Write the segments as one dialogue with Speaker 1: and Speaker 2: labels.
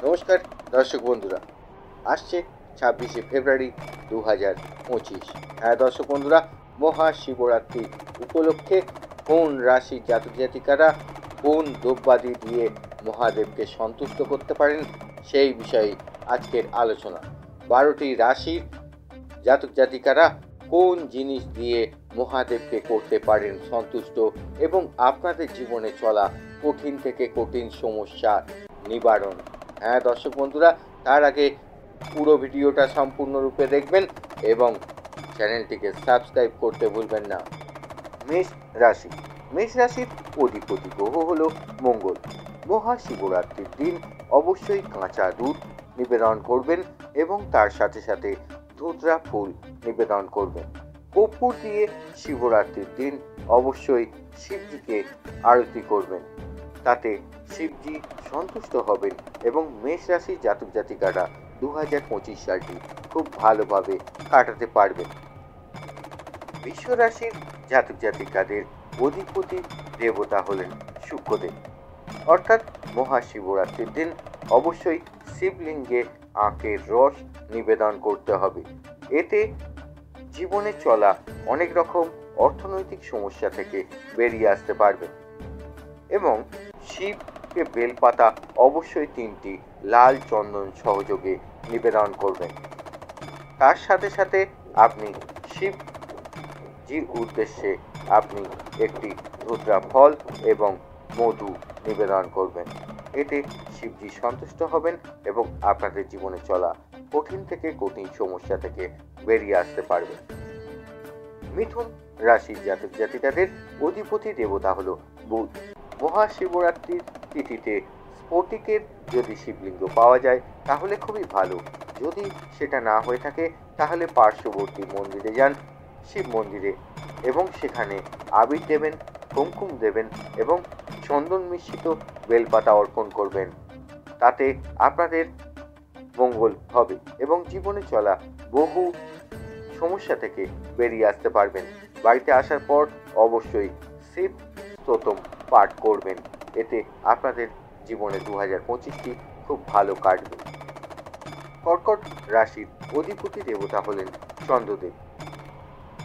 Speaker 1: নমস্কার দর্শক বন্ধুরা, আসছে 26শে ফেব্রুয়ারি 2025। হ্যাঁ দর্শক বন্ধুরা, মহাশিবরাত্রি উপলক্ষে কোন রাশির জাতক জাতিকারা কোন দ্রব্যাদি দিয়ে মহাদেবকে সন্তুষ্ট করতে পারেন সেই বিষয়ে আজকের আলোচনা। 12টি রাশির জাতক জাতিকারা কোন জিনিস দিয়ে মহাদেবকে করতে পারেন সন্তুষ্ট এবং আপনাদের জীবনে চলা কঠিন থেকে কঠিন সমস্যা নিবারণ। হ্যাঁ দর্শক বন্ধুরা, তার আগে পুরো ভিডিওটা সম্পূর্ণরূপে দেখবেন এবং চ্যানেলটিকে সাবস্ক্রাইব করতে ভুলবেন না। মেষ রাশি। মেষ রাশির অধিপতি গ্রহ হল মঙ্গল। মহাশিবরাত্রির দিন অবশ্যই কাঁচা দুধ নিবেদন করবেন এবং তার সাথে সাথে ধুতরা ফুল নিবেদন করবেন। কর্পূর দিয়ে শিবরাত্রির দিন অবশ্যই শিবজিকে আরতি করবেন, তাতে শিবজি সন্তুষ্ট হবেন এবং মেষ রাশির জাতক জাতিকারা 2025 সালটি খুব ভালোভাবে কাটাতে পারবেন। বৃষ রাশির জাতক জাতিকাদের অধিপতি দেবতা হলেন শুক্রদেব, অর্থাৎ মহাশিবরাত্রির দিন অবশ্যই শিবলিঙ্গে আখের রস নিবেদন করতে হবে। এতে জীবনে চলা অনেক রকম অর্থনৈতিক সমস্যা থেকে বেরিয়ে আসতে পারবে এবং শিবকে বেলপাতা অবশ্যই 3টি লাল চন্দন সহযোগে নিবেদন করবেন। তার সাথে সাথে আপনি শিবজির উদ্দেশ্যে আপনি একটি ধুতরা ফল এবং মধু নিবেদন করবেন। এতে শিবজি সন্তুষ্ট হবেন এবং আপনাদের জীবনে চলা কঠিন থেকে কঠিন সমস্যা থেকে বেরিয়ে আসতে পারবেন। মিথুন রাশির জাতক জাতিকাদের অধিপতি দেবতা হলো বুধ। মহাশিবরাত্রির তিথিতে স্ফটিকের যদি শিবলিঙ্গ পাওয়া যায় তাহলে খুবই ভালো। যদি সেটা না হয়ে থাকে তাহলে পার্শ্ববর্তী মন্দিরে যান, শিব মন্দিরে, এবং সেখানে আবির দেবেন, কুমকুম দেবেন এবং চন্দন মিশ্রিত বেলপাতা অর্পণ করবেন। তাতে আপনাদের মঙ্গল হবে এবং জীবনে চলা বহু সমস্যা থেকে বেরিয়ে আসতে পারবেন। বাড়িতে আসার পর অবশ্যই শিব স্তোত্র পাঠ করবেন, এতে আপনাদের জীবনে 2025টি খুব ভালো কাটবে। কর্কট রাশির অধিপতি দেবতা হলেন চন্দ্রদেব।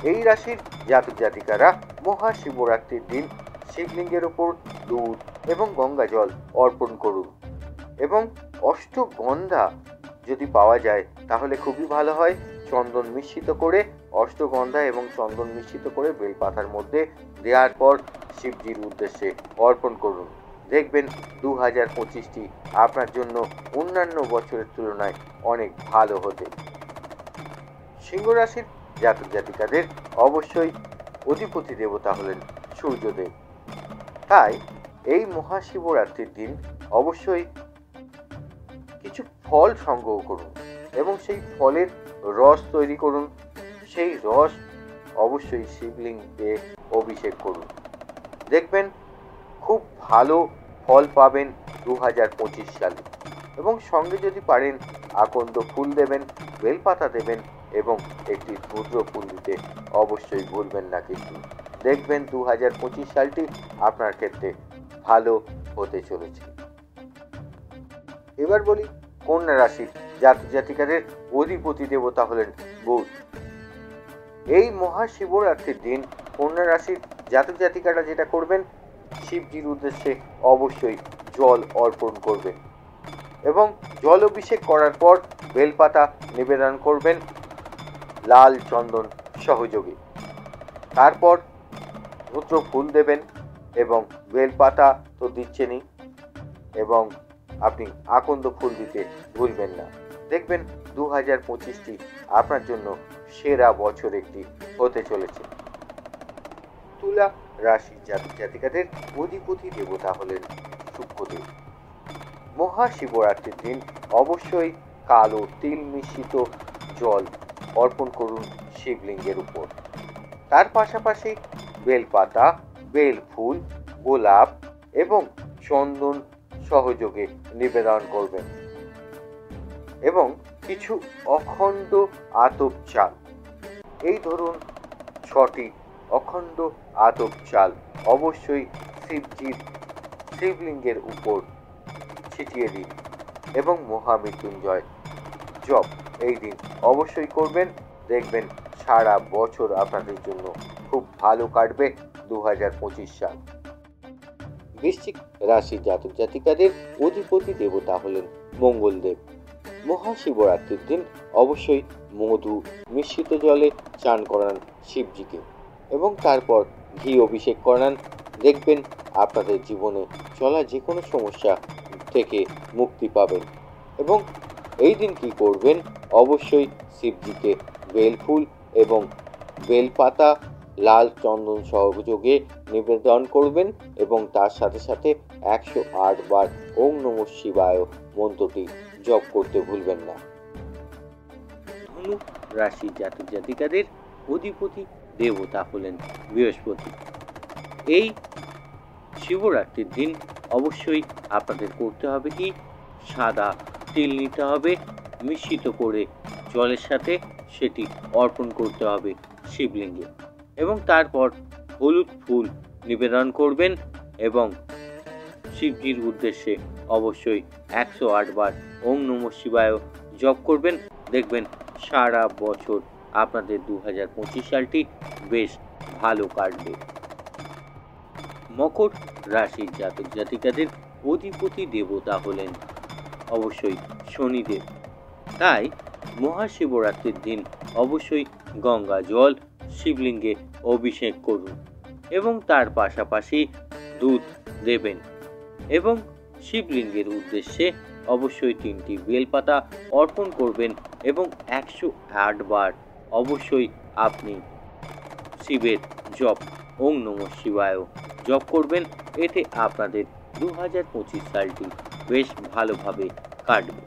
Speaker 1: এই রাশির জাতক জাতিকারা মহাশিবরাত্রির দিন শিবলিঙ্গের ওপর দুধ এবং গঙ্গা জল অর্পণ করুন এবং অষ্টগন্ধা যদি পাওয়া যায় তাহলে খুবই ভালো হয়। চন্দন মিশ্রিত করে অষ্টগন্ধা এবং চন্দন মিশ্রিত করে বেলপাতার মধ্যে দেওয়ার পর শিবজির উদ্দেশ্যে অর্পণ করুন। দেখবেন 2025টি আপনার জন্য অন্যান্য বছরের তুলনায় অনেক ভালো হতে। সিংহ রাশির জাতক জাতিকাদের অবশ্যই অধিপতি দেবতা হলেন সূর্যদেব। তাই এই মহাশিবরাত্রির দিন অবশ্যই কিছু ফল সংগ্রহ করুন এবং সেই ফলের রস তৈরি করুন। সেই রস অবশ্যই শিবলিঙ্গে অভিষেক করুন, দেখবেন খুব ভালো ফল পাবেন 2025 সালে। এবং সঙ্গে যদি পারেন আকন্দ ফুল দেবেন, বেলপাতা দেবেন এবং একটি রুদ্র ফুল দিতে অবশ্যই ভুলবেন না, কিন্তু দেখবেন 2025 সালটি আপনার ক্ষেত্রে ভালো হতে চলেছে। এবার বলি কন্যা রাশির জাতক জাতিকাদের অধিপতি দেবতা হলেন বুধ। এই মহাশিবরাত্রির দিন কন্যা রাশির জাতক জাতিকারা যেটা করবেন, শিবজির উদ্দেশ্যে অবশ্যই জল অর্পণ করবেন এবং জল অভিষেক করার পর বেলপাতা নিবেদন করবেন লাল চন্দন সহযোগে। তারপর ধুত্র ফুল দেবেন এবং বেলপাতা তো দিচ্ছেনই এবং আপনি আকন্দ ফুল দিতে ভুলবেন না। দেখবেন 2025টি আপনার জন্য সেরা বছর একটি হতে চলেছে। তুলা রাশির জাতক জাতিকাদের অধিপতি দেবতা হলেন শুক্রদেব। মহাশিবরাত্রির দিন অবশ্যই কালো তিল মিশ্রিত জল অর্পণ করুন শিবলিঙ্গের উপর। তার পাশাপাশি বেলপাতা, বেল ফুল, গোলাপ এবং চন্দন সহযোগে নিবেদন করবেন এবং কিছু অখণ্ড আতপ চাল, এই ধরুন 6টি অখণ্ড আতপ চাল অবশ্যই শিবজির শিবলিঙ্গের উপর ছিটিয়ে দিন। এবং মহামৃত্যুঞ্জয় জপ এই দিন অবশ্যই করবেন। দেখবেন সারা বছর আপনাদের জন্য খুব ভালো কাটবে 2025 সাল। বৃশ্চিক রাশির জাতক জাতিকাদের অধিপতি দেবতা হলেন মঙ্গলদেব। মহাশিবরাত্রির দিন অবশ্যই মধু মিশ্রিত জলে চান করান শিবজিকে এবং তারপর ঘি অভিষেক করান। দেখবেন আপনাদের জীবনে চলা যে কোনো সমস্যা থেকে মুক্তি পাবেন। এবং এই দিন কি করবেন, অবশ্যই শিবজিকে বেলফুল এবং বেলপাতা লাল চন্দন সহযোগে নিবেদন করবেন এবং তার সাথে সাথে 108 বার ওম নমঃ শিবায় মন্ত্রটি জপ করতে ভুলবেন না। ধনু রাশির জাতক জাতিকাদের অধিপতি দেবতা হলেন বৃহস্পতি। এই শিবরাত্রির দিন অবশ্যই আপনাদের করতে হবে কি, সাদা তিল নিতে হবে, মিশ্রিত করে জলের সাথে সেটি অর্পণ করতে হবে শিবলিঙ্গে এবং তারপর হলুদ ফুল নিবেদন করবেন এবং শিবজির উদ্দেশ্যে অবশ্যই 108 বার ওম নমঃ শিবায় জপ করবেন। দেখবেন সারা বছর আপনাদের 2025 সালটি বেশ ভালো কাটবে। মকর রাশির জাতক জাতিকাদের অধিপতি দেবতা হলেন অবশ্যই শনিদেব। তাই মহাশিবরাত্রির দিন অবশ্যই গঙ্গা জল শিবলিঙ্গে অভিষেক করুন এবং তার পাশাপাশি দুধ দেবেন এবং শিবলিঙ্গের উদ্দেশ্যে অবশ্যই 3টি বেলপাতা অর্পণ করবেন এবং 108 বার অবশ্যই আপনি শিবের জপ ওম নমঃ শিবায় জপ করবেন। এতে আপনাদের 2025 সালটি বেশ ভালোভাবে কাটবে।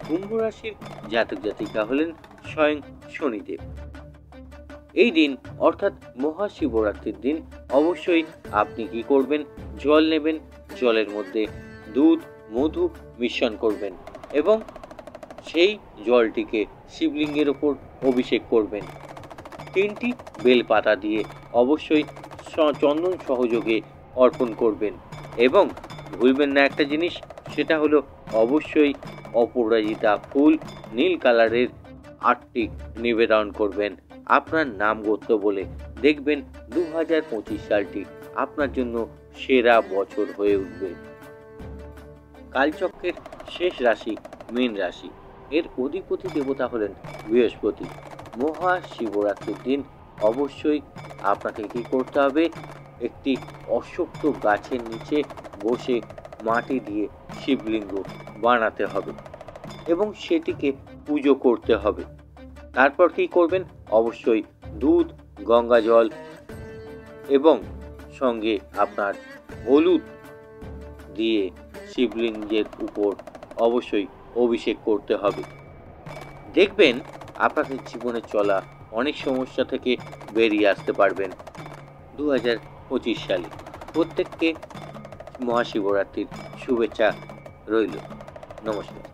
Speaker 1: কুম্ভ রাশির জাতক জাতিকা হলেন স্বয়ং শনিদেব। এই দিন অর্থাৎ মহাশিবরাত্রির দিন অবশ্যই আপনি কি করবেন, জল নেবেন, জলের মধ্যে দুধ মধু মিশ্রণ করবেন এবং সেই জলটিকে শিবলিঙ্গের ওপর অভিষেক করবেন। 3টি বেলপাতা দিয়ে অবশ্যই চন্দন সহযোগে অর্পণ করবেন এবং ভুলবেন না একটা জিনিস, সেটা হলো অবশ্যই অপরাজিতা ফুল নীল কালারের 8টি নিবেদন করবেন আপনার নাম গোত্র বলে। দেখবেন 2025 সালটি আপনার জন্য সেরা বছর হয়ে উঠবে। কালচক্রের শেষ রাশি মীন রাশি, এর অধিপতি দেবতা হলেন বৃহস্পতি। মহাশিবরাত্রির দিন অবশ্যই আপনাকে কি করতে হবে, একটি অশ্বত্থ গাছের নিচে বসে মাটি দিয়ে শিবলিঙ্গ বানাতে হবে এবং সেটিকে পুজো করতে হবে। তারপর কি করবেন, অবশ্যই দুধ গঙ্গা জল এবং সঙ্গে আপনার হলুদ দিয়ে শিবলিঙ্গের উপর অবশ্যই অভিষেক করতে হবে। দেখবেন আপনাদের জীবনে চলা অনেক সমস্যা থেকে বেরিয়ে আসতে পারবেন 2025 সালে। প্রত্যেককে মহাশিবরাত্রির শুভেচ্ছা রইল। নমস্কার।